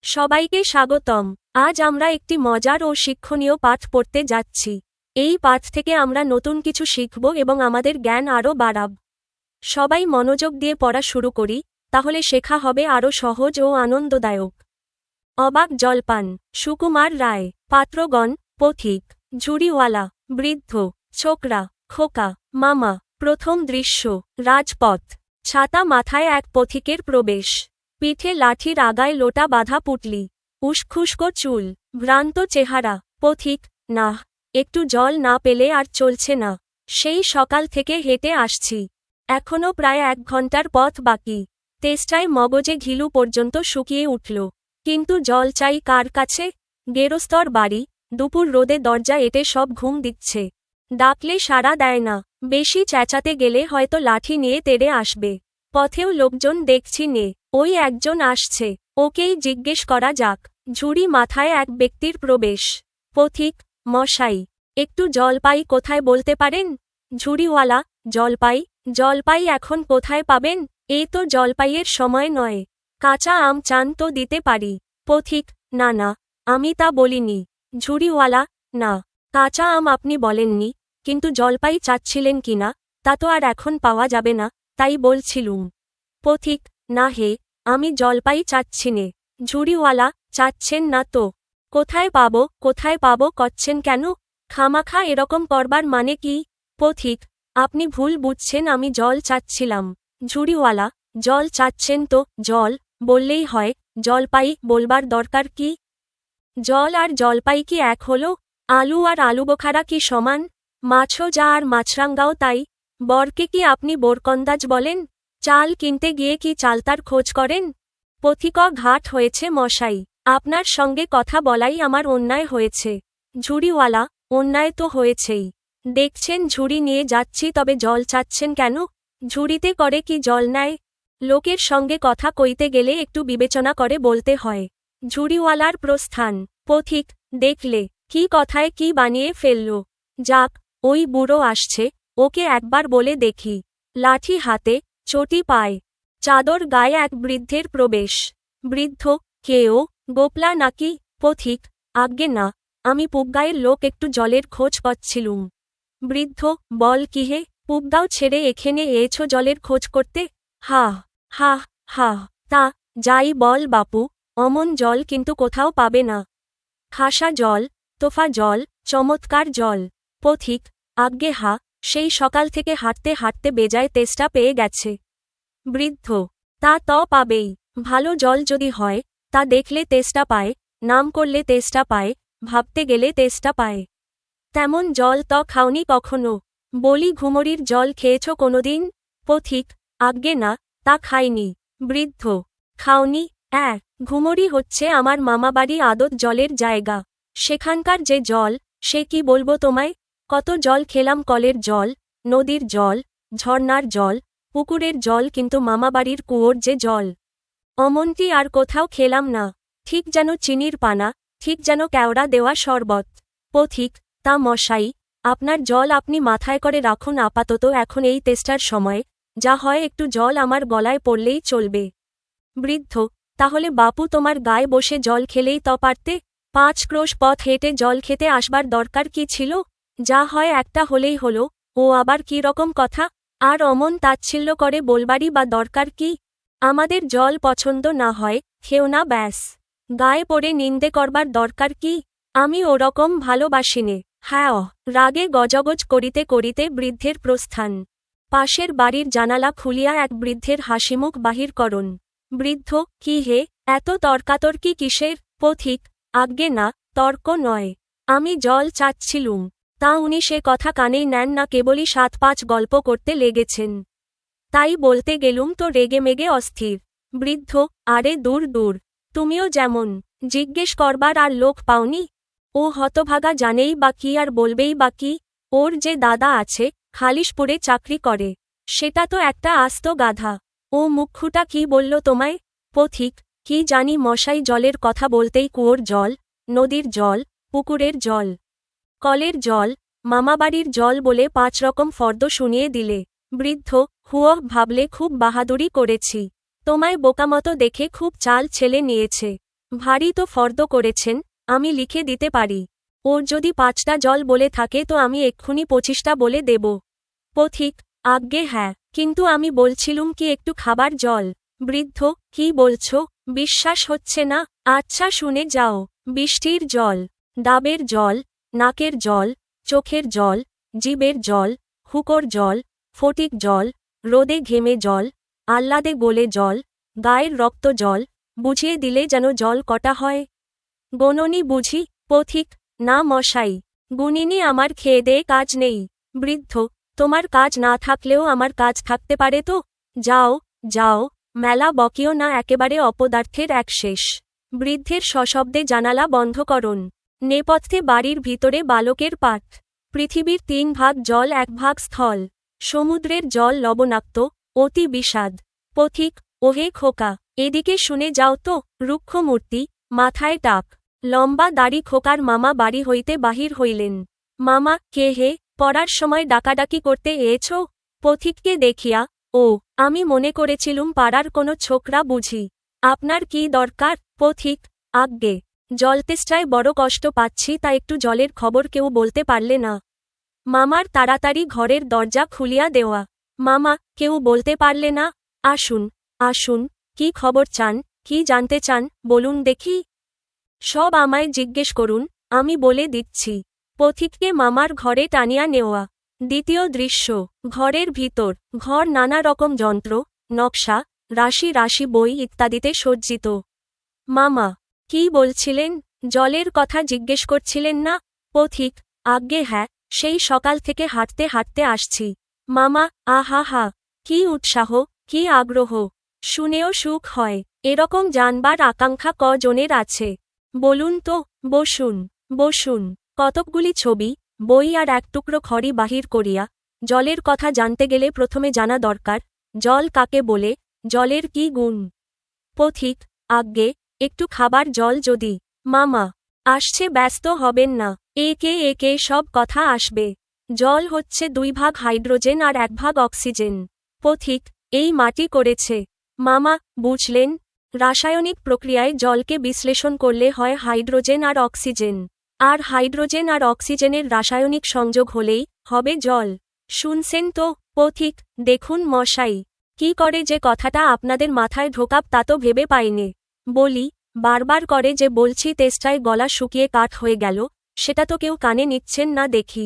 সবাইকে স্বাগতম। আজ আমরা একটি মজার ও শিক্ষণীয় পাঠ পড়তে যাচ্ছি। এই পাঠ থেকে আমরা নতুন কিছু শিখব এবং আমাদের জ্ঞান আরও বাড়াব। সবাই মনোযোগ দিয়ে পড়া শুরু করি, তাহলে শেখা হবে আরও সহজ ও আনন্দদায়ক। অবাক জলপান। সুকুমার রায়। পাত্রগণ, পথিক, ঝুড়িওয়ালা, বৃদ্ধ, ছোকরা, খোকা, মামা। প্রথম দৃশ্য, রাজপথ। ছাতা মাথায় এক পথিকের প্রবেশ। পিঠে লাঠির আগায় লোটা বাঁধা পুটলি। উস্খুস্কো চুল, ভ্রান্ত চেহারা। পথিক, না, একটু জল না পেলে আর চলছে না। সেই সকাল থেকে হেঁটে আসছি। এখনও প্রায় 1 ঘন্টার পথ বাকি। তেষ্টায় মগজে ঘিলু পর্যন্ত শুকিয়ে উঠল। কিন্তু জল চাই কার কাছে? গেরস্তর বাড়ি, দুপুর রোদে দরজা এঁটে সব ঘুম দিচ্ছে। ডাকলে সাড়া দেয় না। বেশি চেঁচাতে গেলে হয়তো লাঠি নিয়ে তেড়ে আসবে। পথেও লোকজন দেখছি নে, ওই একজন আসছে, ওকেই জিজ্ঞেস করা যাক। ঝুড়ি মাথায় এক ব্যক্তির প্রবেশ। পথিক, মশাই, একটু জলপাই কোথায় বলতে পারেন? ঝুড়িওয়ালা, জলপাই? জলপাই এখন কোথায় পাবেন? এ তো জলপাইয়ের সময় নয়। কাঁচা আম চান তো দিতে পারি। পথিক, না না, আমি তা বলিনি। ঝুড়িওয়ালা, না, কাঁচা আম আপনি বলেননি, কিন্তু জলপাই চাচ্ছিলেন কিনা তা তো আর এখন পাওয়া যাবে না, তাই বলছিলুম। পথিক, না হে, আমি জলপাই চাচ্ছি নে। ঝুড়িওয়ালা, চাচ্ছেন না তো? কোথায় পাবো করছেন কেন? খামাখা এরকম করবার মানে কি? পথিক, আপনি ভুল বুঝছেন, আমি জল চাচ্ছিলাম। ঝুড়িওয়ালা, জল চাচ্ছেন তো জল বললেই হয়, জলপাই বলবার দরকার কি? জল আর জলপাই কি এক হলো? আলু আর আলুবোখারা কি সমান? মাছও যা আর মাছরাঙ্গাও তাই। বরকে কি আপনি বোরকন্দাজ বলেন? চাল কিনতে গিয়ে কি চালতার খোঁজ করেন? পথিক, ঘাট হয়েছে মশাই, আপনার সঙ্গে কথা বলাই আমার অন্যায় হয়েছে। ঝুড়িওয়ালা, অন্যায় তো হয়েছেই। দেখছেন ঝুড়ি নিয়ে যাচ্ছি, তবে জল চাচ্ছেন কেন? ঝুড়িতে করে কি জল নেয়? লোকের সঙ্গে কথা কইতে গেলে একটু বিবেচনা করে বলতে হয়। ঝুড়িওয়ালার প্রস্থান। পথিক, দেখলে, কি কথায় কি বানিয়ে ফেলল। যাক, ওই বুড়ো আসছে, ওকে একবার বলে দেখি। লাঠি হাতে, চটি পায়, চাদর গায়ে এক বৃদ্ধের প্রবেশ। বৃদ্ধ, কেও, গোপলা নাকি? পথিক, আজ্ঞে না, আমি পুবগাঁয়ের লোক, একটু জলের খোঁজ পাচ্ছিলুম। বৃদ্ধ, বল কি হে, পুবগাঁও ছেড়ে এখানে এছো জলের খোঁজ করতে? হা হা হা, তা যাই বল বাপু, অমন জল কিন্তু কোথাও পাবে না। খাসা জল, তোফা জল, চমৎকার জল। পথিক, আজ্ঞে হা, সেই সকাল থেকে হাঁটতে হাঁটতে বেজায় তেষ্টা পেয়ে গেছে। বৃদ্ধ, তা তো পাবেই। ভালো জল যদি হয়, তা দেখলে তেষ্টা পায়, নাম করলে তেষ্টা পায়, ভাবতে গেলে তেষ্টা পায়। তেমন জল তো খাওনি কখনো? বলি, ঘুমরির জল খেয়েছ কোনোদিন? পথিক, আজ্ঞে না, তা খাইনি। বৃদ্ধ, খাওনি? ঘুমরি হচ্ছে আমার মামাবাড়ি আদত জলের জায়গা। সেখানকার যে জল, সে কি বলবো তোমায়। কত জল খেলাম, কলের জল, নদীর জল, ঝর্নার জল, পুকুরের জল, কিন্তু মামাবাড়ির কুয়োর যে জল, অমনটি আর কোথাও খেলাম না। ঠিক যেন চিনির পানা, ঠিক যেন কেওড়া দেওয়া শরবত। পথিক, তা মশাই, আপনার জল আপনি মাথায় করে রাখুন আপাতত, এখন এই তেষ্টার সময়, যা হয় একটু জল আমার গলায় পড়লেই চলবে। বৃদ্ধ, তাহলে বাপু তোমার গায়ে বসে জল খেলেই তো পারতে। 5 ক্রোশ পথ হেঁটে জল খেতে আসবার দরকার কি ছিল? যা হয় একটা হলেই হলো, ও আবার কি রকম কথা? আর অমন তাচ্ছিল্য করে বলবারই বা দরকার কি? আমাদের জল পছন্দ না হয়, খেও না ব্যাস। গায়ে পড়ে নিন্দে করবার দরকার কি? আমি ওরকম ভালোবাসিনে। হ্যাঁ, রাগে গজগজ করিতে করিতে বৃদ্ধের প্রস্থান। পাশের বাড়ির জানালা খুলিয়া এক বৃদ্ধের হাসিমুখ বাহির করন। বৃদ্ধ, কি হে, এত তর্কাতর্কি কিসের? পথিক, আজ্ঞে না, তর্ক নয়, আমি জল চাচ্ছিলুম। তা উনি সে কথা কানেই নেন না, কেবলই 7-5 গল্প করতে লেগেছেন। তাই বলতে গেলুম তো রেগেমেগে অস্থির। বৃদ্ধ, আরে দূর দূর, তুমিও যেমন। জিজ্ঞেস করবার আর লোক পাওনি? ও হতভাগা জানেই বা কি আর বলবেই বা কি? ওর যে দাদা আছে, খালিশপুরে চাকরি করে, সেটা তো একটা আস্ত গাধা। ও মুখ্যুটা কি বলল তোমায়? পথিক, কি জানি মশাই, জলের কথা বলতেই কুয়োর জল, নদীর জল, পুকুরের জল, কলের জল, মামাবাড়ির জল বলে 5 রকম ফর্দ শুনিয়ে দিলে। বৃদ্ধ, হুয়ো, ভাবলে খুব বাহাদুরি করেছি। তোমায় বোকামতো দেখে খুব চাল ছেলে নিয়েছে। ভারী তো ফর্দ করেছেন, আমি লিখে দিতে পারি। ওর যদি 5টা জল বলে থাকে তো আমি এক্ষুনি 25টা বলে দেব। পথিক, আজ্ঞে হ্যাঁ, কিন্তু আমি বলছিলুম কি একটু খাবার জল। বৃদ্ধ, কি বলছো, বিশ্বাস হচ্ছে না? আচ্ছা শুনে যাও। বৃষ্টির জল, ডাবের জল, নাকের জল, চোখের জল, জিবের জল, হুকোর জল, ফটিক জল, রোদে ঘেমে জল, আহ্লাদে গোলে জল, গায়ের রক্ত জল, বুঝিয়ে দিলে যেন জল কটা হয়। গোননি বুঝি? পথিক, না মশাই, গুনিনি, আমার খেয়ে দেয়ে কাজ নেই। বৃদ্ধ, তোমার কাজ না থাকলেও আমার কাজ থাকতে পারে তো। যাও, যাও, মেলা বকিও না, একেবারে অপদার্থের এক শেষ। বৃদ্ধের সশব্দে জানালা বন্ধ করুন। নেপথ্যে বাড়ির ভিতরে বালকের পাঠ। পৃথিবীর 3 ভাগ জল, 1 ভাগ স্থল। সমুদ্রের জল লবণাক্ত, অতি বিষাদ। পথিক, ওহে খোকা, এদিকে শুনে যাও তো। রুক্ষ মূর্তি, মাথায় টাক, লম্বা দাড়ি খোকার মামা বাড়ি হইতে বাহির হইলেন। মামা, কে হে, পড়ার সময় ডাকাডাকি করতে এয়েছ? পথিককে দেখিয়া, ও, আমি মনে করেছিলুম পাড়ার কোনো ছোকরা বুঝি। আপনার কি দরকার? পথিক, আজ্ঞে, জলতেষ্টায় বড় কষ্ট পাচ্ছি, তা একটু জলের খবর কেউ বলতে পারলে না? মামার তাড়াতাড়ি ঘরের দরজা খুলিয়া দেওয়া। মামা, কেউ বলতে পারলে না? আসুন, আসুন, কি খবর চান, কি জানতে চান, বলুন দেখি। সব আমায় জিজ্ঞেস করুন, আমি বলে দিচ্ছি। পথিককে মামার ঘরে টানিয়া নেওয়া। দ্বিতীয় দৃশ্য, ঘরের ভিতর। ঘর নানা রকম যন্ত্র, নকশা, রাশি রাশি বই ইত্যাদিতে সজ্জিত। মামা, কি বলছিলেন? জলের কথা জিজ্ঞেস করছিলেন না? পথিক, আজ্ঞে হ্যাঁ, সেই সকাল থেকে হাঁটতে হাঁটতে আসছি। মামা, আহা হা, কি উৎসাহ, কি আগ্রহ, শুনেও সুখ হয়। এরকম জানবার আকাঙ্ক্ষা কজনের আছে? বলুন তো। বসুন, বসুন। কতকগুলি ছবি, বই আর এক টুকরো খড়ি বাহির করিয়া। জলের কথা জানতে গেলে প্রথমে জানা দরকার, জল কাকে বলে, জলের কি গুণ। পথিক, আজ্ঞে, একটু খাবার জল যদি। মামা, আসছে, ব্যস্ত হবেন না, একে একে সব কথা আসবে। জল হচ্ছে 2 ভাগ হাইড্রোজেন আর 1 ভাগ অক্সিজেন। পথিক, এই মাটি করেছে। মামা, বুঝলেন? রাসায়নিক প্রক্রিয়ায় জলকে বিশ্লেষণ করলে হয় হাইড্রোজেন আর অক্সিজেন। আর হাইড্রোজেন আর অক্সিজেনের রাসায়নিক সংযোগ হলেই হবে জল। শুনছেন তো? পথিক, দেখুন মশাই, কি করে যে কথাটা আপনাদের মাথায় ঢোকাব তা তো ভেবে পাইনে। বলি, বারবার করে যে বলছি, তেষ্টায় গলা শুকিয়ে কাঠ হয়ে গেল, সেটা তো কেউ কানে নিচ্ছেন না দেখি।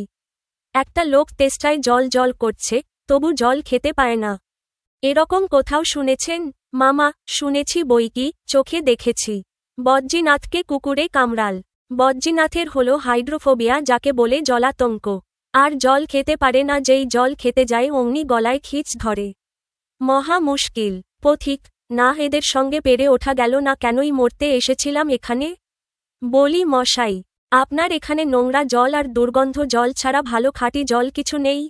একটা লোক তেষ্টায় জল জল করছে, তবু জল খেতে পায় না। এরকম কোথাও শুনেছেন? মামা, শুনেছি বইকি, চোখে দেখেছি। বদ্রীনাথকে কুকুরে কামড়াল। বদ্রীনাথের হলো হাইড্রোফোবিয়া, যাকে বলে জলাতঙ্ক। আর জল খেতে পারে না, যেই জল খেতে যায় অমনি গলায় খিঁচ ধরে। মহা মুশকিল। পথিক, না, এদের সঙ্গে পেরে ওঠা গেল না, কেনই মরতে এসেছিলাম এখানে। বলি মশাই, আপনার এখানে নোংরা জল আর দুর্গন্ধ জল ছাড়া ভালো খাঁটি জল কিছু নেই?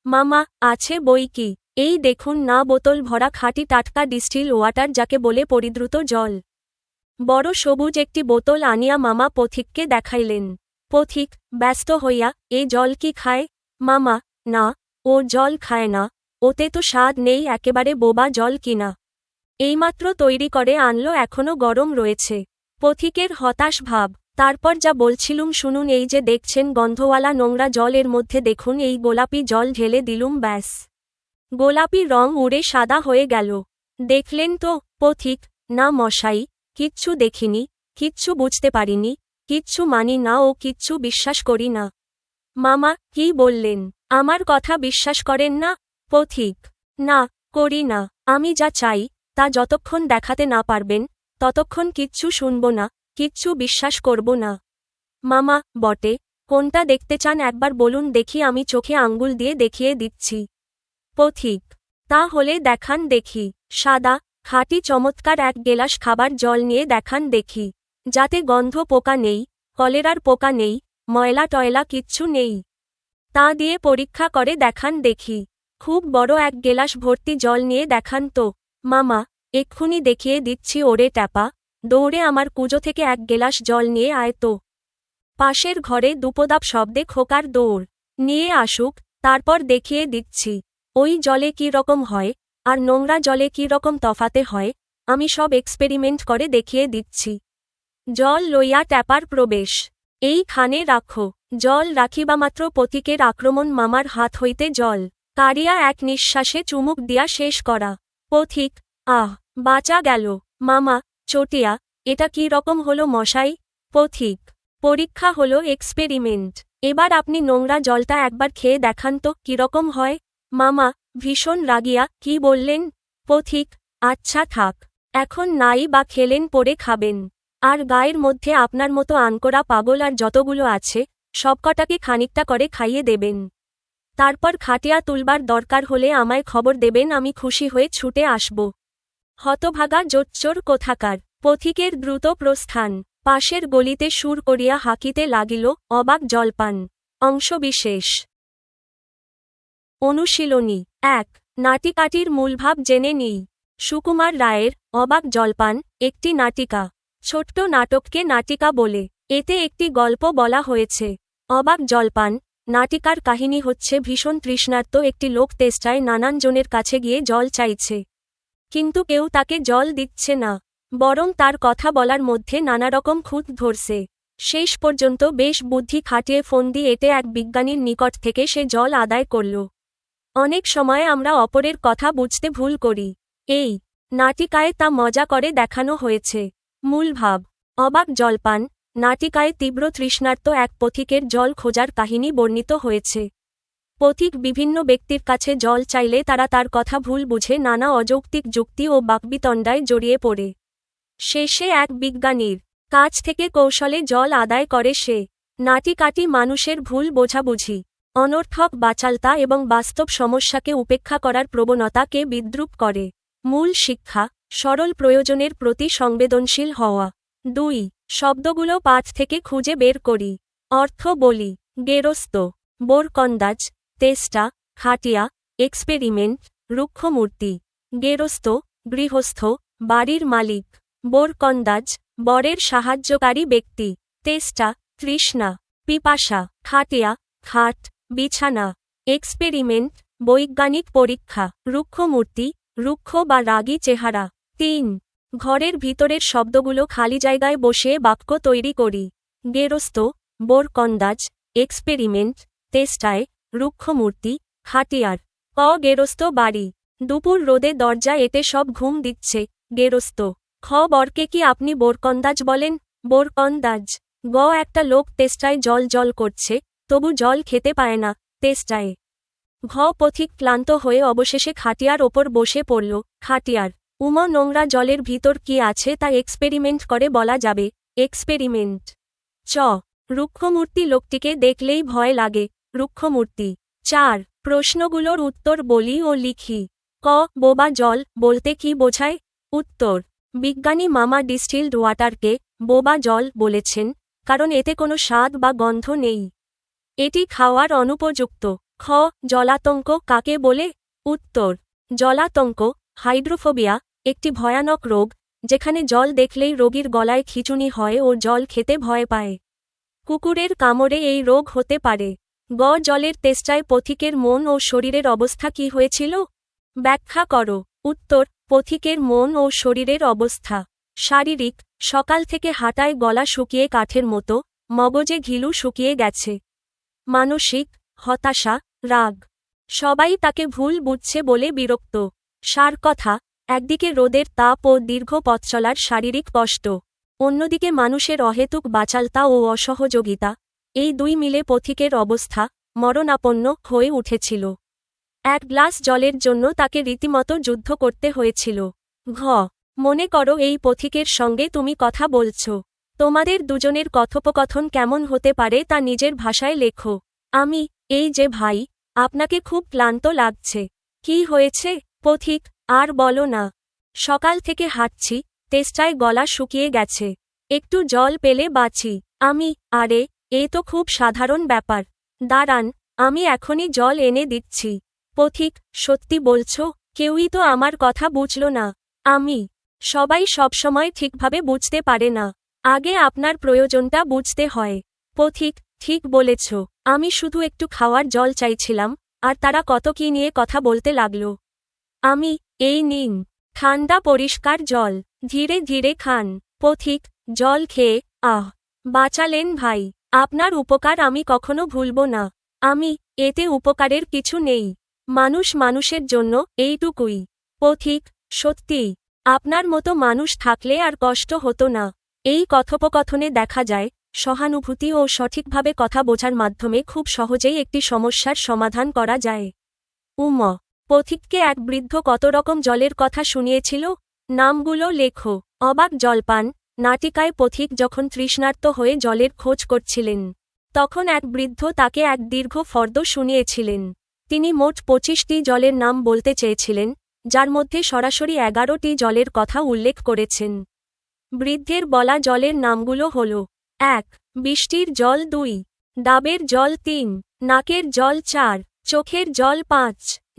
মামা, আছে বইকি, এই দেখুন না, বোতল ভরা খাঁটি টাটকা ডিস্টিল ওয়াটার, যাকে বলে পরিদ্রুত জল। বড় সবুজ একটি বোতল আনিয়া মামা পথিককে দেখাইলেন। পথিক, ব্যস্ত হইয়া, এ জল কি খায়? মামা, না, ও জল খায় না, ওতে তো স্বাদ নেই, একেবারে বোবা জল কিনা। এইমাত্র তৈরি করে আনলো, এখনো গরম রয়েছে। পথিকের হতাশ ভাব। তারপর যা বলছিলুম শুনুন, এই যে দেখছেন গন্ধওয়ালা নোংরা জল, এর মধ্যে দেখুন এই গোলাপি জল ঢেলে দিলুম, ব্যাস, গোলাপি রং উড়ে সাদা হয়ে গেল। দেখলেন তো? পথিক, না মশাই, কিচ্ছু দেখিনি, কিচ্ছু বুঝতে পারিনি, কিচ্ছু মানি না ও কিচ্ছু বিশ্বাস করি না। মামা, কি বললেন? আমার কথা বিশ্বাস করেন না? পথিক, না, করি না। আমি যা চাই তা যতক্ষণ দেখাতে না পারবেন, ততক্ষণ কিচ্ছু শুনব না, কিচ্ছু বিশ্বাস করব না। মামা, বটে, কোনটা দেখতে চান একবার বলুন দেখি, আমি চোখে আঙ্গুল দিয়ে দেখিয়ে দিচ্ছি। পথিক, তা হলে দেখান দেখি। সাদা, খাঁটি চমৎকার 1 গেলাস খাবার জল নিয়ে দেখান দেখি, যাতে গন্ধ পোকা নেই, কলেরার পোকা নেই, ময়লা টয়লা কিচ্ছু নেই। তা দিয়ে পরীক্ষা করে দেখান দেখি। খুব বড় 1 গেলাস ভর্তি জল নিয়ে দেখান তো। মামা, এক্ষুনি দেখিয়ে দিচ্ছি, ওরে ট্যাপা, দৌড়ে আমার কুজো থেকে 1 গেলাস জল নিয়ে আয় তো। পাশের ঘরে দুপদাপ শব্দে খোকার দৌড়। নিয়ে আসুক, তারপর দেখিয়ে দিচ্ছি। ওই জলে কি রকম হয়, আর নোংরা জলে কি রকম তফাতে হয়, আমি সব এক্সপেরিমেন্ট করে দেখিয়ে দিচ্ছি। জল লইয়া ট্যাপার প্রবেশ। এই খানে রাখো। জল রাখিবামাত্র পথিকের আক্রমণ মামার হাত হইতে জল কাড়িয়া এক নিঃশ্বাসে চুমুক দিয়া শেষ করা। পথিক, আহ, বাঁচা গেল। মামা, চটিয়া, এটা কি রকম হলো মশাই? পথিক, পরীক্ষা হলো, এক্সপেরিমেন্ট। এবার আপনি নোংরা জলটা একবার খেয়ে দেখান তো কিরকম হয়। মামা, ভীষণ রাগিয়া, কি বললেন? পথিক, আচ্ছা থাক, এখন নাই বা খেলেন, পরে খাবেন। আর গায়ের মধ্যে আপনার মতো আনকোড়া পাগল আর যতগুলো আছে সবকটাকে খানিকটা করে খাইয়ে দেবেন। তারপর খাটিয়া তুলবার দরকার হলে আমায় খবর দেবেন, আমি খুশি হয়ে ছুটে আসব। হতভাগা জোচ্চোর কোথাকার। পথিকের দ্রুত প্রস্থান। পাশের গলিতে সুর করিয়া হাঁকিতে লাগিল, অবাক জলপান। অংশবিশেষ। অনুশীলনী ১। নাটিকাটির মূলভাব জেনে নিই। সুকুমার রায়ের অবাক জলপান একটি নাটিকা। ছোট্ট নাটককে নাটিকা বলে। এতে একটি গল্প বলা হয়েছে। অবাক জলপান নাটিকার কাহিনী হচ্ছে, ভীষণ তৃষ্ণার্ত একটি লোক তেষ্টায় নানান জনের কাছে গিয়ে জল চাইছে। কিন্তু কেউ তাকে জল দিচ্ছে না, বরং তার কথা বলার মধ্যে নানারকম খুঁত ধরছে। শেষ পর্যন্ত বেশ বুদ্ধি খাটিয়ে ফন্দি এঁটে এক বিজ্ঞানীর নিকট থেকে সে জল আদায় করল। অনেক সময় আমরা অপরের কথা বুঝতে ভুল করি। এই নাটিকায় তা মজা করে দেখানো হয়েছে। মূলভাব। অবাক জলপান নাটিকায় তীব্র তৃষ্ণার্ত এক পথিকের জল খোঁজার কাহিনী বর্ণিত হয়েছে। পথিক বিভিন্ন ব্যক্তির কাছে জল চাইলে তারা তার কথা ভুল বুঝে নানা অযৌক্তিক যুক্তি ও বাকবিতণ্ডায় জড়িয়ে পড়ে। শেষে এক বিজ্ঞানীর কাছ থেকে কৌশলে জল আদায় করে সে। নাটিকাটি মানুষের ভুল বোঝাবুঝি, অনর্থক বাচালতা এবং বাস্তব সমস্যাকে উপেক্ষা করার প্রবণতাকে বিদ্রূপ করে। মূল শিক্ষা: সরল প্রয়োজনের প্রতি সংবেদনশীল হওয়া। ২. শব্দগুলো পাঠ থেকে খুঁজে বের করি। অর্থ বলি। গেরস্ত, বোরকন্দাজ, তেষ্টা, খাটিয়া, এক্সপেরিমেন্ট, রুক্ষমূর্তি। গেরস্ত, গৃহস্থ, বাড়ির মালিক। বোরকন্দাজ, বরের সাহায্যকারী ব্যক্তি। তেষ্টা, তৃষ্ণা, পিপাসা। খাটিয়া, খাট, বিছানা। এক্সপেরিমেন্ট, বৈজ্ঞানিক পরীক্ষা। রুক্ষমূর্তি, রুক্ষ বা রাগী চেহারা। ৩. ঘরের ভিতরের শব্দগুলো খালি জায়গায় বসিয়ে বাক্য তৈরি করি। গেরস্ত, বোরকন্দাজ, এক্সপেরিমেন্ট, তেষ্টায়, রুক্ষমূর্তি, খাটিয়ার। ক. গেরস্ত বাড়ি। দুপুর রোদে দরজা এঁটে সব ঘুম দিচ্ছে। গেরস্ত। খ. বরকে কি আপনি বোরকন্দাজ বলেন? বোরকন্দাজ। গ. একটা লোক তেষ্টায় জল জল করছে, তবু জল খেতে পায় না। তেষ্টায়। ঘ. পথিক ক্লান্ত হয়ে অবশেষে খাটিয়ার ওপর বসে পড়ল। খাটিয়ার। উম. নোংরা জলের ভিতর কি আছে তা এক্সপেরিমেন্ট করে বলা যাবে। এক্সপেরিমেন্ট। চ. রুক্ষমূর্তি লোকটিকে দেখলেই ভয় লাগে। রুক্ষমূর্তি। ৪. প্রশ্নগুলোর উত্তর বলি ও লিখি। ক. বোবা জল বলতে কি বোঝায়? উত্তর: বিজ্ঞানী মামা ডিস্টিলড ওয়াটারকে বোবা জল বলেছেন, কারণ এতে কোনো স্বাদ বা গন্ধ নেই। এটি খাওয়ার অনুপযুক্ত। খ. জলাতঙ্ক কাকে বলে? উত্তর: জলাতঙ্ক, হাইড্রোফোবিয়া, একটি ভয়ানক রোগ, যেখানে জল দেখলেই রোগীর গলায় খিঁচুনি হয় ও জল খেতে ভয় পায়। কুকুরের কামড়ে এই রোগ হতে পারে। গ. জলের তেষ্টায় পথিকের মন ও শরীরের অবস্থা কি হয়েছিল? ব্যাখ্যা করো। উত্তর: পথিকের মন ও শরীরের অবস্থা: শারীরিক, সকাল থেকে হাঁটায় গলা শুকিয়ে কাঠের মতো, মগজে ঘিলু শুকিয়ে গেছে। মানসিক, হতাশা, রাগ। সবাই তাকে ভুল বুঝছে বলে বিরক্ত। সার কথা: একদিকে রোদের তাপ ও দীর্ঘ পথ চলার শারীরিক কষ্ট, অন্যদিকে মানুষের অহেতুক বাচালতা ও অসহযোগিতা, এই দুই মিলে পথিকের অবস্থা মরণাপন্ন হয়ে উঠেছিল। এক গ্লাস জলের জন্য তাকে রীতিমতো যুদ্ধ করতে হয়েছিল। ঘ. মনে করো এই পথিকের সঙ্গে তুমি কথা বলছ। তোমাদের দুজনের কথোপকথন কেমন হতে পারে তা নিজের ভাষায় লেখো। আমি: এই যে ভাই, আপনাকে খুব ক্লান্ত লাগছে। কি হয়েছে? পথিক: আর বলো না। সকাল থেকে হাঁটছি, তেষ্টায় গলা শুকিয়ে গেছে। একটু জল পেলে বাঁচি। আমি: আরে, এ তো খুব সাধারণ ব্যাপার। দাঁড়ান, আমি এখনই জল এনে দিচ্ছি। পথিক: সত্যি বলছো? কেউই তো আমার কথা বুঝল না। আমি: সবাই সবসময় ঠিকভাবে বুঝতে পারে না। আগে আপনার প্রয়োজনটা বুঝতে হয়। পথিক: ঠিক বলেছ, আমি শুধু একটু খাওয়ার জল চাইছিলাম, আর তারা কত কি নিয়ে কথা বলতে লাগল। আমি: এই নিন, ঠান্ডা পরিষ্কার জল, ধীরে ধীরে খান। পথিক: জল খেয়ে বাঁচালেন ভাই। আপনার উপকার আমি কখনো ভুলব না। এতে উপকারের কিছু নেই। মানুষ মানুষের জন্য, এইটুকুই। পথিক, সত্যিই আপনার মতো মানুষ থাকলে আর কষ্ট হতো না। এই কথোপকথনে দেখা যায় সহানুভূতি ও সঠিকভাবে কথা বোঝার মাধ্যমে খুব সহজেই একটি সমস্যার সমাধান করা যায়। পথিককে এক বৃদ্ধ কত রকম জলের কথা শুনিয়েছিল। নামগুলো লেখো। অবাক জলপান নাটিকায় পথিক যখন তৃষ্ণার্ত হয়ে জলের খোঁজ করছিলেন, তখন এক বৃদ্ধ তাকে এক দীর্ঘ ফর্দ শুনিয়েছিলেন। তিনি মোট 25টি জলের নাম বলতে চেয়েছিলেন, যার মধ্যে সরাসরি 11টি জলের কথা উল্লেখ করেছেন। বৃদ্ধের বলা জলের নামগুলো হল: 1. বৃষ্টির জল 2. ডাবের জল 3. নাকের জল 4. চোখের জল 5.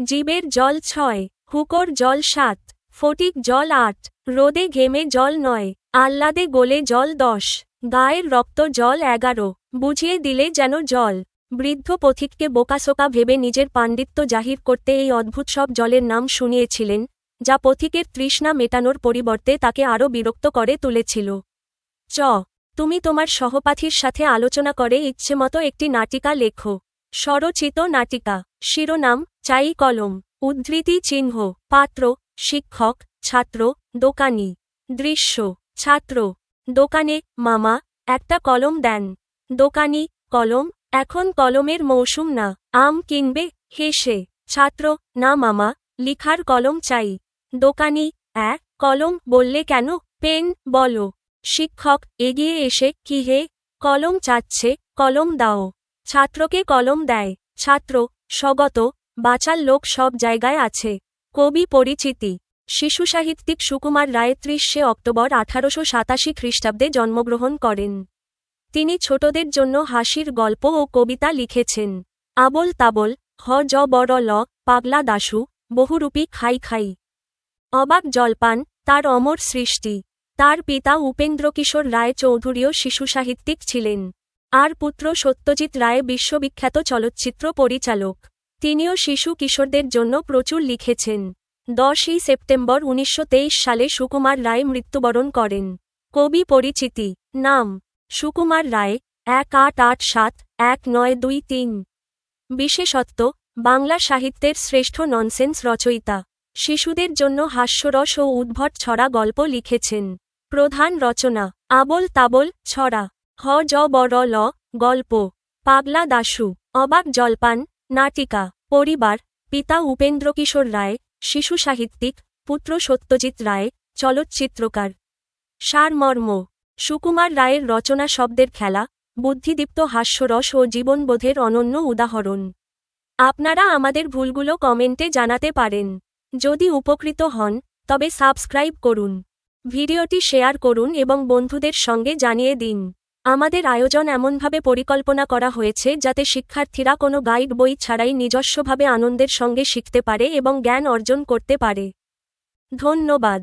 জিবের জল 6. হুকোর জল 7. ফটিক জল 8. রোদে ঘেমে জল 9. আহ্লাদে গোলে জল 10. গায়ের রক্ত জল 11. বুঝিয়ে দিলে যেন জল। বৃদ্ধ পথিককে বোকাসোকা ভেবে নিজের পাণ্ডিত্য জাহির করতে এই অদ্ভুত সব জলের নাম শুনিয়েছিলেন, যা পথিকের তৃষ্ণা মেটানোর পরিবর্তে তাকে আরও বিরক্ত করে তুলেছিল। তুমি তোমার সহপাঠীর সাথে আলোচনা করে ইচ্ছেমতো একটি নাটিকা লেখো। স্বরচিত নাটিকা। শিরোনাম: চাই কলম। উদ্ধৃতি চিহ্ন: পাত্র, শিক্ষক, ছাত্র, দোকানি। দৃশ্য: ছাত্র দোকানে। মামা, একটা কলম দেন। দোকানি: কলম? এখন কলমের মৌসুম না, আম কিনবে? হেসে। ছাত্র: না মামা, লিখার কলম চাই। দোকানি: কলম বললে কেন? পেন বলো। শিক্ষক এগিয়ে এসে: কি হে, কলম চাচ্ছে, কলম দাও। ছাত্রকে কলম দেয়। ছাত্র: স্বগত, বাচাল লোক সব জায়গায় আছে। কবি পরিচিতি: শিশুসাহিত্যিক সুকুমার রায় 30শে অক্টোবর 1887 খ্রিস্টাব্দে জন্মগ্রহণ করেন। তিনি ছোটদের জন্য হাসির গল্প ও কবিতা লিখেছেন। আবোল তাবোল, হ জ বড় ল, পাগলা দাশু, বহুরূপী খাই খাই। অবাক জলপান তার অমর সৃষ্টি। তার পিতা উপেন্দ্রকিশোর রায় চৌধুরীও শিশুসাহিত্যিক ছিলেন। আর পুত্র সত্যজিৎ রায় বিশ্ববিখ্যাত চলচ্চিত্র পরিচালক। তিনিও শিশু কিশোরদের জন্য প্রচুর লিখেছেন। 10ই সেপ্টেম্বর 1923 সালে সুকুমার রায় মৃত্যুবরণ করেন। কবি পরিচিতি: নাম: সুকুমার রায়, 1887-1923। বিশেষত্ব: বাংলা সাহিত্যের শ্রেষ্ঠ ননসেন্স রচয়িতা। শিশুদের জন্য হাস্যরস ও উদ্ভট ছড়া গল্প লিখেছেন। প্রধান রচনা: আবোল তাবোল ছড়া, হ জ বড় ল গল্প, পাগলা দাশু। অবাক জলপান নাটিকা। পরিবার: পিতা উপেন্দ্রকিশোর রায়, শিশু সাহিত্যিক; পুত্র সত্যজিৎ রায়, চলচ্চিত্রকার। সারমর্ম: সুকুমার রায়ের রচনা শব্দের খেলা, বুদ্ধিদীপ্ত হাস্যরস ও জীবনবোধের অনন্য উদাহরণ। আপনারা আমাদের ভুলগুলো কমেন্টে জানাতে পারেন। যদি উপকৃত হন, তবে সাবস্ক্রাইব করুন, ভিডিওটি শেয়ার করুন এবং বন্ধুদের সঙ্গে জানিয়ে দিন। আমাদের আয়োজন এমনভাবে পরিকল্পনা করা হয়েছে যাতে শিক্ষার্থীরা কোনো গাইড বই ছাড়াই নিজস্বভাবে আনন্দের সঙ্গে শিখতে পারে এবং জ্ঞান অর্জন করতে পারে। ধন্যবাদ।